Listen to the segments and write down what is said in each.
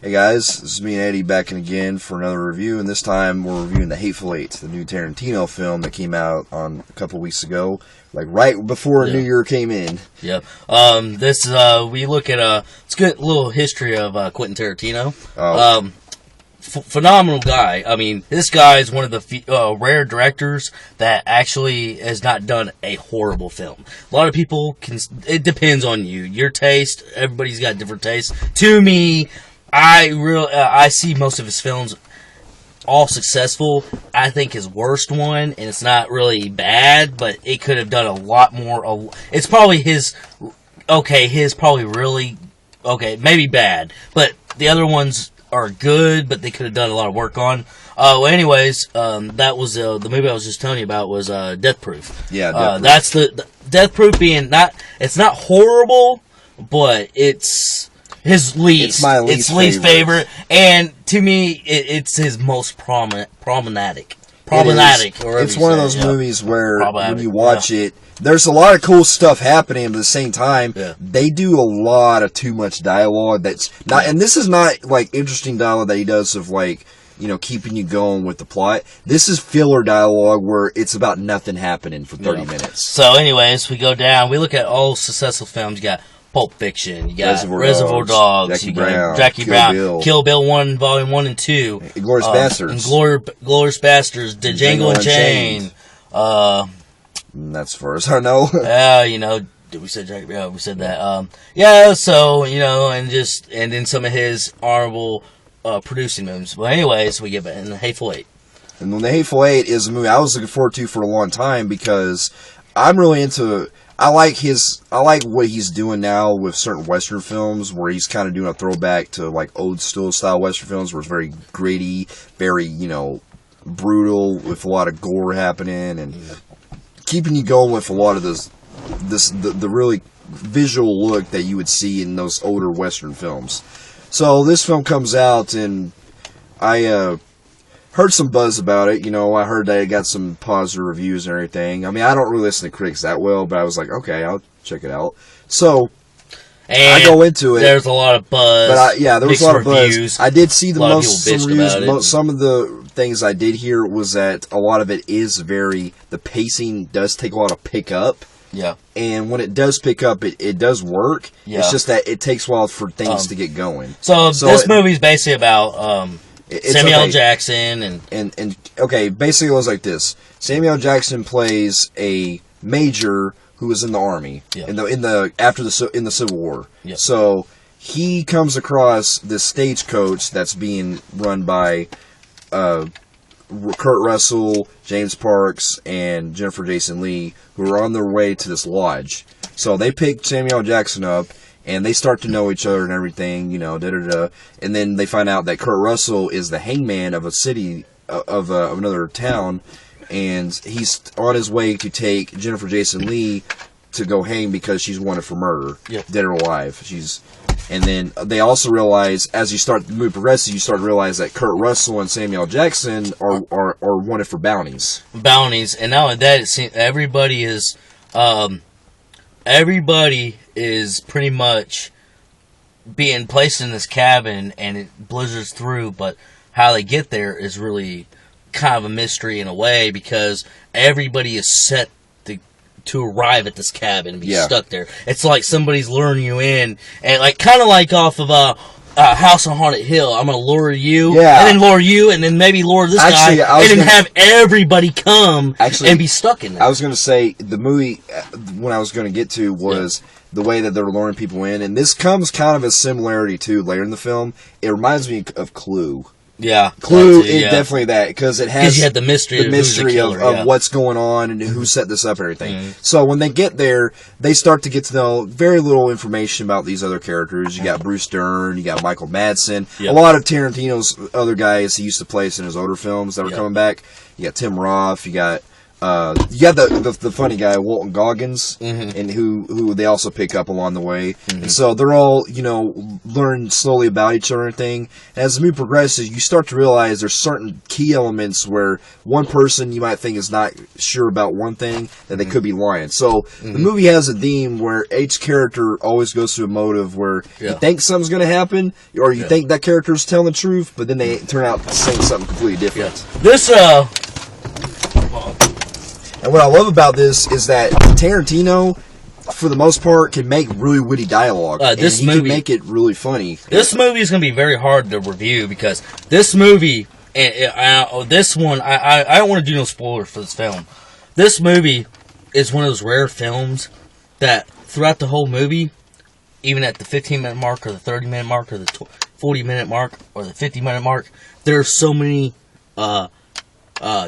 Hey guys, this is me and Eddie back in again for another review, and this time we're reviewing the Hateful Eight, the new Tarentino film that came out on a couple weeks ago, like right before New Year came in. Yep. This we look at it's a good little history of Quentin Tarantino. Phenomenal guy. I mean, this guy is one of the rare directors that actually has not done a horrible film. A lot of people it depends on you, your taste. Everybody's got different tastes. To me, I see most of his films all successful. I think his worst one, and it's not really bad, but it could have done a lot more. It's probably his probably really okay, maybe bad, but the other ones are good, but they could have done a lot of work on. Anyways, that was the movie I was just telling you about was Death Proof. Yeah, Death Proof. That's the Death Proof being it's not horrible, but it's his least. It's my least favorite. And to me, it's his most problematic. It's one of those movies where when you watch it, there's a lot of cool stuff happening, but at the same time, they do a lot of too much dialogue that's not, and this is not like interesting dialogue that he does of like, you know, keeping you going with the plot. This is filler dialogue where it's about nothing happening for 30 minutes. So anyways, we go down, we look at all successful films. You got Pulp Fiction, you got Reservoir Dogs, Jackie Brown, Kill Bill 1, Volume 1 and 2, Inglourious Bastards, Glorious Bastards, Django Unchained. That's for us. I know. You know, we said Jackie Brown. We said that. So you know, and then some of his honorable producing movies. But anyways, we get back in the Hateful Eight. And when the Hateful Eight is a movie I was looking forward to for a long time because I'm really into. I like what he's doing now with certain Western films where he's kind of doing a throwback to like old school style Western films where it's very gritty, very, you know, brutal with a lot of gore happening and keeping you going with a lot of the really visual look that you would see in those older Western films. So this film comes out and I heard some buzz about it. You know, I heard that it got some positive reviews and everything. I mean, I don't really listen to critics that well, but I was like, okay, I'll check it out. So I go into it. There's a lot of buzz. But there was a lot of buzz. I did see some reviews. Some of the things I did hear was that a lot of it is the pacing does take a lot of pick up. Yeah. And when it does pick up, it does work. Yeah. It's just that it takes a while for things to get going. So this movie's basically about Samuel L. Jackson and okay, basically it was like this. Samuel L. Jackson plays a major who was in the army in the Civil War. Yep. So he comes across this stagecoach that's being run by Kurt Russell, James Parks, and Jennifer Jason Leigh, who are on their way to this lodge. So they pick Samuel L. Jackson up, and they start to know each other and everything, you know, and then they find out that Kurt Russell is the hangman of a city, of another town, and he's on his way to take Jennifer Jason Leigh to go hang because she's wanted for murder, dead or alive. And then they also realize, as the movie progresses, you start to realize that Kurt Russell and Samuel L. Jackson are wanted for bounties. And not only that, everybody is pretty much being placed in this cabin, and it blizzards through, but how they get there is really kind of a mystery in a way, because everybody is set to arrive at this cabin and be stuck there. It's like somebody's luring you in, and like kind of like off of House on Haunted Hill. I'm going to lure you, and then lure you, and then maybe lure this guy, and then have everybody come and be stuck in there. I was going to say, the movie, when I was going to get to, was the way that they're luring people in, and this comes kind of a similarity to later in the film. It reminds me of Clue. Yeah, Clue is definitely that, because it has you had the mystery of what's going on and who set this up and everything. Mm-hmm. So when they get there, they start to get to know very little information about these other characters. You got Bruce Dern, you got Michael Madsen, a lot of Tarantino's other guys he used to place in his older films that were coming back. You got Tim Roth, you got you got the funny guy Walton Goggins, and who they also pick up along the way, and so they're all learn slowly about each other and thing. And as the movie progresses, you start to realize there's certain key elements where one person you might think is not sure about one thing that they could be lying. So the movie has a theme where each character always goes through a motive where you think something's going to happen, or you think that character's telling the truth, but then they turn out saying something completely different. This And what I love about this is that Tarantino, for the most part, can make really witty dialogue. This and he movie can make it really funny. This movie is going to be very hard to review because this movie and this one, I don't want to do no spoilers for this film. This movie is one of those rare films that throughout the whole movie, even at the 15-minute mark or the 30-minute mark or the 40-minute mark or the 50-minute mark, there are so many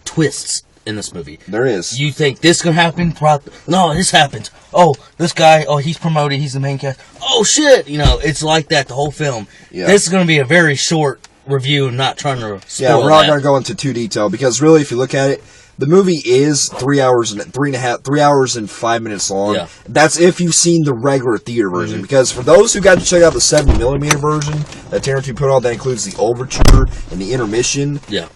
twists in this movie. There is. You think this can happen? No, this happens. Oh, this guy, he's promoted. He's the main cast. Oh, shit. It's like that the whole film. Yeah. This is going to be a very short review. I'm not trying to spoil Yeah, we're not going to go into too detail because really, if you look at it, the movie is 3 hours and 5 minutes long. Yeah. That's if you've seen the regular theater version. Because for those who got to check out the 70mm version that Tarantino put on, that includes the overture and the intermission. Yeah.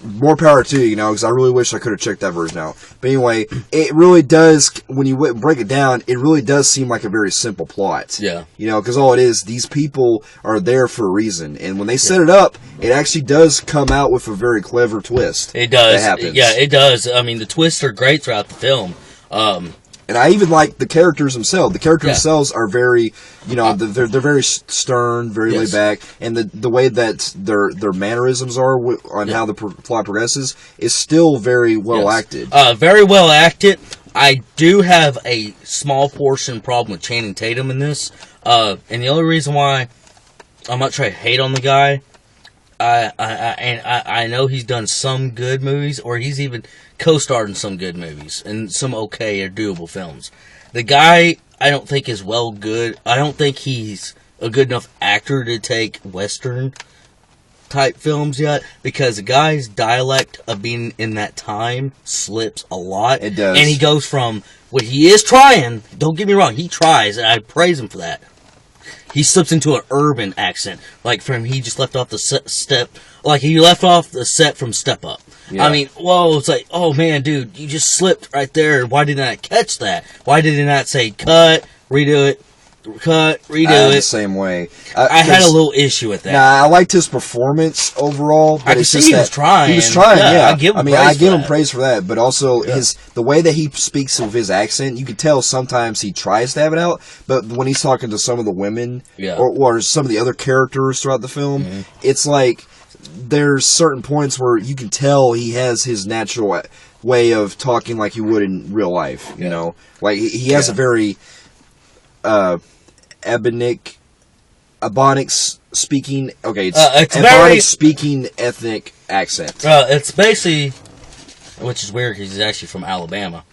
More power to you, because I really wish I could have checked that version out. But anyway, it really does, when you break it down, it really does seem like a very simple plot. Yeah. Because all it is, these people are there for a reason. And when they set it up, it actually does come out with a very clever twist. It does. That happens. Yeah, it does. I mean, the twists are great throughout the film. And I even like the characters themselves. The characters themselves are very, they're very stern, very laid back, and the way that their mannerisms are on how the plot progresses is still very well acted. Very well acted. I do have a small portion problem with Channing Tatum in this, and the only reason why I'm not trying to hate on the guy, I know he's done some good movies, or he's even co-starred in some good movies and some okay or doable films. The guy, I don't think is good. I don't think he's a good enough actor to take Western type films yet, because the guy's dialect of being in that time slips a lot. It does. And he goes from, well, he is trying, don't get me wrong, he tries, and I praise him for that. He slips into an urban accent, like he just left off the set from Step Up. Yeah. I mean, whoa, it's like, oh man, dude, you just slipped right there. Why did I not catch that? Why did it not say cut, redo it, cut, redo it? The same way. I had a little issue with that. Nah, I liked his performance overall. But I could see he was trying. He was trying, yeah. I give him praise for that. But also, the way that he speaks with his accent, you can tell sometimes he tries to have it out. But when he's talking to some of the women, or some of the other characters throughout the film, it's like there's certain points where you can tell he has his natural way of talking like he would in real life. Like he has a very ebonic speaking. Okay, it's ebonic speaking ethnic accent. It's basically, which is weird because he's actually from Alabama.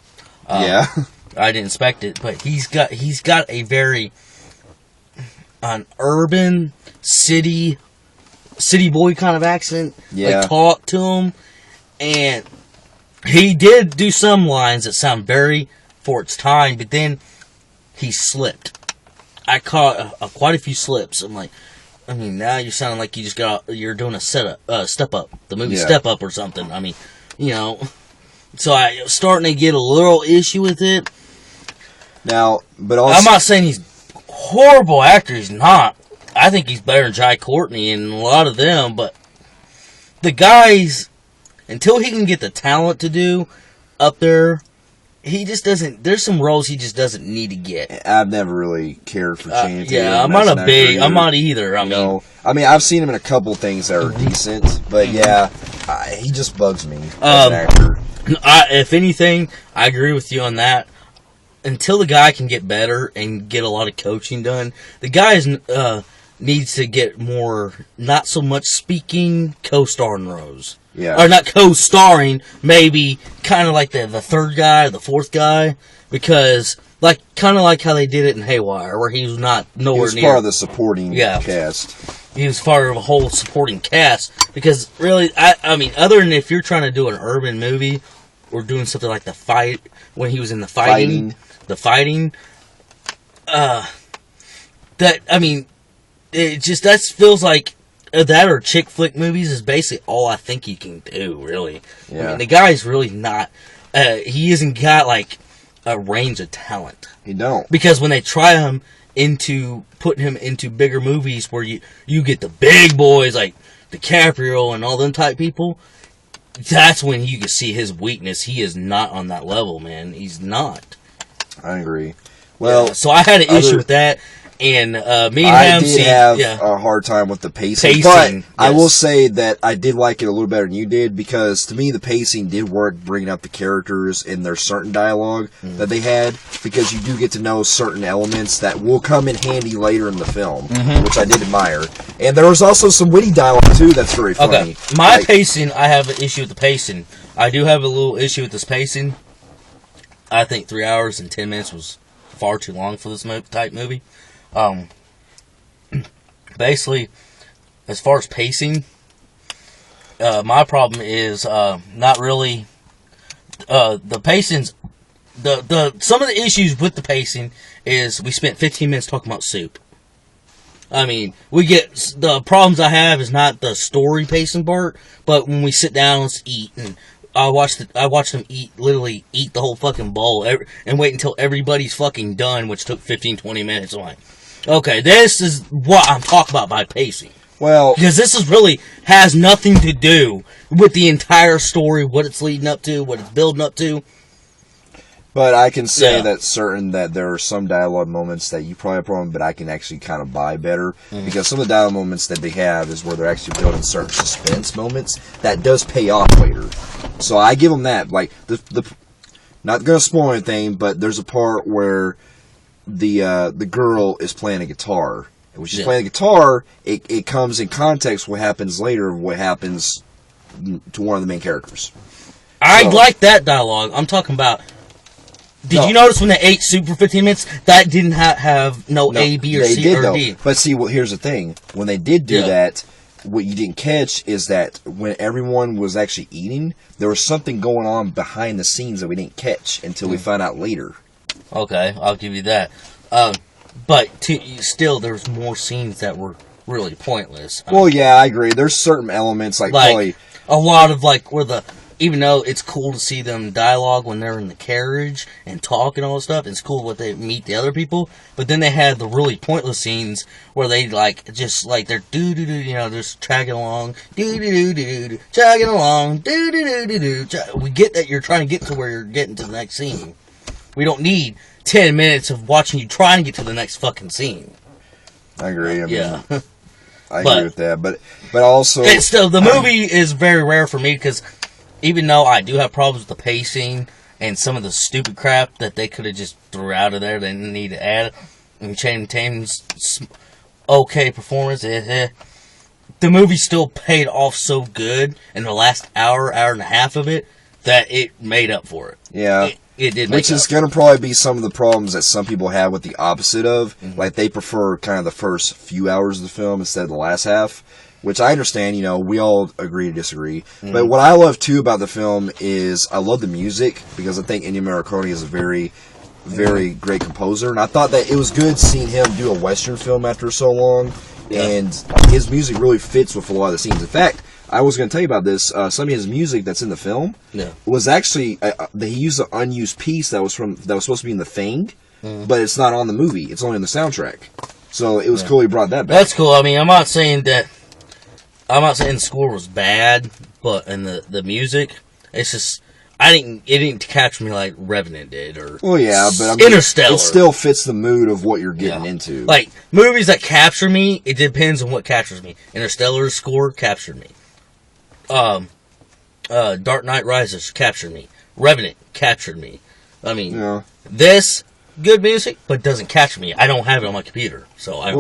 I didn't expect it, but he's got a very an urban city boy kind of accent. Yeah. Like, talk to him, and he did do some lines that sound very for its time, but then he slipped. I caught quite a few slips. I'm like, I mean, now you're sounding like you're doing a Step Up, the movie Step Up or something. I mean, so I was starting to get a little issue with it. Now, but also, I'm not saying he's a horrible actor. He's not. I think he's better than Jai Courtney and a lot of them, but the guys, until he can get the talent to do up there, he just doesn't. There's some roles he just doesn't need to get. I've never really cared for Channing Tatum. Yeah, I'm not either. I mean, I've seen him in a couple things that are decent, but he just bugs me as an actor. If anything, I agree with you on that. Until the guy can get better and get a lot of coaching done, the guy needs to get more, not so much speaking, co-starring roles. Yeah. Or not co-starring, maybe kind of like the third guy or the fourth guy, because kind of like how they did it in Haywire, where he was nowhere near. He was part of the supporting cast. He was part of a whole supporting cast, because really, I mean, other than if you're trying to do an urban movie, or doing something like the fight when he was in the fighting. That, I mean, it just, that feels like that or chick flick movies is basically all I think he can do, really. Yeah. I mean, the guy's really not, he isn't got, like, a range of talent. He don't. Because when they try him into, putting him into bigger movies where you get the big boys, like DiCaprio and all them type people, that's when you can see his weakness. He is not on that level, man. He's not. I agree. Well, so I had an issue with that. And me and him have a hard time with the pacing, but yes. I will say that I did like it a little better than you did, because to me the pacing did work, bringing up the characters and there's certain dialogue that they had, because you do get to know certain elements that will come in handy later in the film, which I did admire. And there was also some witty dialogue too that's very funny. Okay. My pacing, I have an issue with the pacing. I do have a little issue with this pacing. I think 3 hours and 10 minutes was far too long for this type movie. Basically, as far as pacing, my problem is not really the pacing's some of the issues with the pacing is we spent 15 minutes talking about soup. I mean, we get the problems I have is not the story pacing part, but when we sit down, let's eat, and I watched them literally eat the whole fucking bowl and wait until everybody's fucking done, which took 15-20 minutes. I'm like, okay, this is what I'm talking about by pacing. Well, because this is really has nothing to do with the entire story, what it's leading up to, what it's building up to. But I can say that there are some dialogue moments that you probably have a problem, but I can actually kind of buy better. Because some of the dialogue moments that they have is where they're actually building certain suspense moments that does pay off later. So I give them that. Like, not going to spoil anything, but there's a part where the girl is playing a guitar. And when she's playing the guitar, it comes in context what happens later, what happens to one of the main characters. I like that dialogue. I'm talking about... Did you notice when they ate soup for 15 minutes, that didn't have no A, B, or C, or D? But see, here's the thing. When they did do that, what you didn't catch is that when everyone was actually eating, there was something going on behind the scenes that we didn't catch until we found out later. Okay, I'll give you that. But still, there's more scenes that were really pointless. Yeah, I agree. There's certain elements, like probably... A lot of, where even though it's cool to see them dialogue when they're in the carriage and talk and all that stuff, it's cool when they meet the other people, but then they had the really pointless scenes where they, they're do-do-do, just dragging along, do-do-do-do, dragging along, do-do-do-do-do. We get that you're trying to get to where you're getting to the next scene. We don't need 10 minutes of watching you trying to get to the next fucking scene. I agree. I agree with that, but also... It's still, the movie is very rare for me, because even though I do have problems with the pacing and some of the stupid crap that they could have just threw out of there, they didn't need to add, and Channing Tatum's okay performance, the movie still paid off so good in the last hour and a half of it that it made up for it. Yeah. It did, which is going to probably be some of the problems that some people have with the opposite of. Like, they prefer kind of the first few hours of the film instead of the last half, which I understand, we all agree to disagree. But what I love, too, about the film is I love the music, because I think Ennio Morricone is a very, very great composer. And I thought that it was good seeing him do a Western film after so long, and his music really fits with a lot of the scenes. In fact, I was going to tell you about this. Some of his music that's in the film was actually he used an unused piece that was supposed to be in The Thing, but it's not on the movie. It's only in the soundtrack. So it was cool he brought that back. That's cool. I mean, I'm not saying the score was bad, but the music, it's just it didn't catch me like Revenant did, or but Interstellar. It still fits the mood of what you're getting into. Like, movies that capture me, it depends on what captures me. Interstellar's score captured me. Dark Knight Rises captured me. Revenant captured me. I mean, this good music, but doesn't catch me. I don't have it on my computer, so I.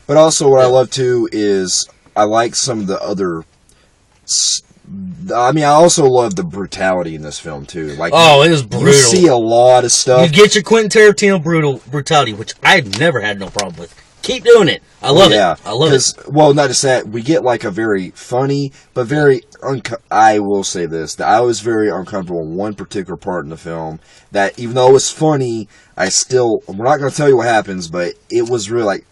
But also, what I love too is I like some of the other. I also love the brutality in this film too. Like, it is brutal. You see a lot of stuff. You get your Quentin Tarentino brutality, which I've never had no problem with Keep doing it. I love it. I love it. Well, not just that, we get like a very funny, but very, I will say this, that I was very uncomfortable in one particular part in the film, that even though it was funny, we're not going to tell you what happens, but it was really like,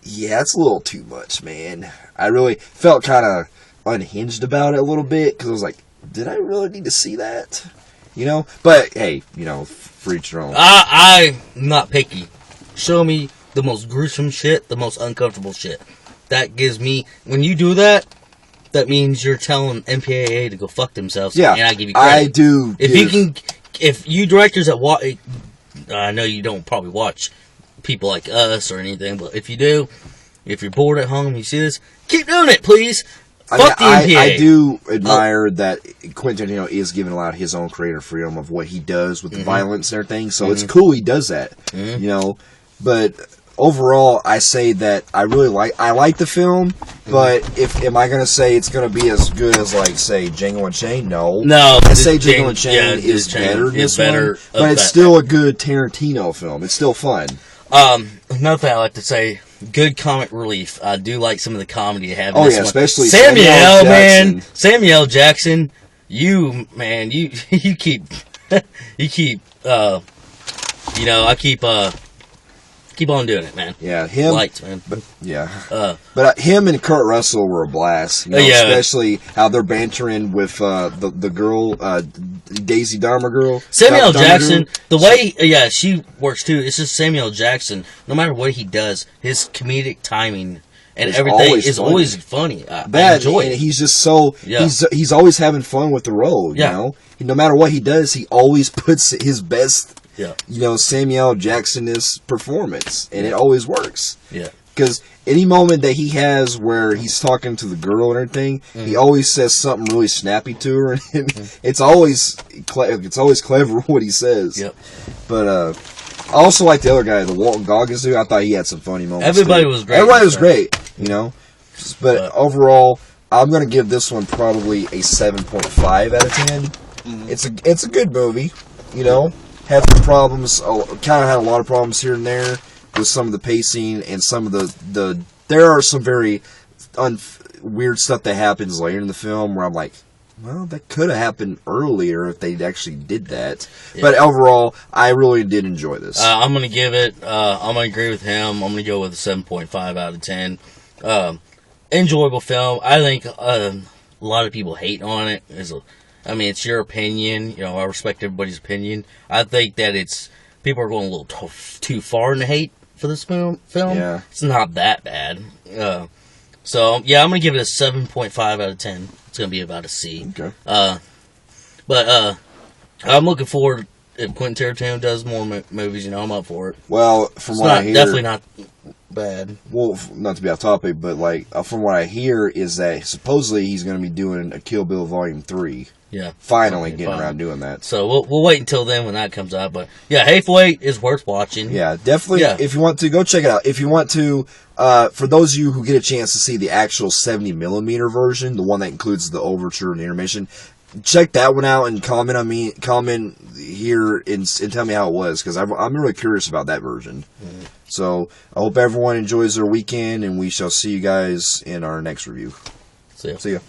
yeah, it's a little too much, man. I really felt kind of unhinged about it a little bit, because I was like, did I really need to see that? You know? But, hey, for each your own. I'm not picky. Show me the most gruesome shit, the most uncomfortable shit. That gives me... When you do that, that means you're telling MPAA to go fuck themselves. Yeah, and I give you credit. I do. If you directors that watch... I know you don't probably watch people like us or anything, but if you do, if you're bored at home and you see this, keep doing it, please. Fuck the MPAA. I do admire that Quentin Tarentino is giving a lot of his own creative freedom of what he does with the violence and everything, so it's cool he does that, but overall, I say that I like the film, but am I going to say it's going to be as good as, like, say, Django Unchained? No. I say Django Unchained is better than this one, but it's still a good Tarantino film. It's still fun. Another thing I like to say, good comic relief. I do like some of the comedy they have in this one. Especially Samuel L. Jackson. Samuel L. Jackson, you keep, keep on doing it, man. Yeah, him. Lights, man. But him and Kurt Russell were a blast. Especially how they're bantering with the girl, Daisy Dharma girl. Samuel L. Jackson, the way, she works too. It's just Samuel L. Jackson. No matter what he does, his comedic timing and everything is always funny. I enjoy it. He's just so he's always having fun with the role. You know, no matter what he does, he always puts his best. Samuel L. Jackson-ness performance, and it always works. Yeah, because any moment that he has where he's talking to the girl and everything, he always says something really snappy to her, and it's always clever what he says. Yep. But I also like the other guy, the Walton Goggins dude. I thought he had some funny moments. Everybody was great. Everybody was great. But overall, I'm gonna give this one probably a 7.5 out of 10. It's a good movie. Had some problems, kind of had a lot of problems here and there with some of the pacing and some of the there are some very weird stuff that happens later in the film where I'm like, well, that could have happened earlier if they actually did that. Yeah. But overall, I really did enjoy this. I'm going to give it, I'm going to agree with him. I'm going to go with a 7.5 out of 10. Enjoyable film. I think a lot of people hate on it. It's your opinion. I respect everybody's opinion. I think that people are going a little too far in the hate for this film. Yeah. It's not that bad. I'm going to give it a 7.5 out of 10. It's going to be about a C. Okay. But I'm looking forward, if Quentin Tarantino does more movies, I'm up for it. Well, from what I hear... Definitely not bad. Well, not to be off topic, but from what I hear is that supposedly he's going to be doing a Kill Bill Volume 3. Yeah. Finally getting around doing that. So we'll wait until then when that comes out. But yeah, Hateful Eight is worth watching. Yeah, definitely. Yeah. If you want to, go check it out. If you want to, for those of you who get a chance to see the actual 70mm version, the one that includes the overture and the intermission, check that one out and comment here and tell me how it was, because I'm really curious about that version. Mm-hmm. So I hope everyone enjoys their weekend, and we shall see you guys in our next review. See ya. See ya.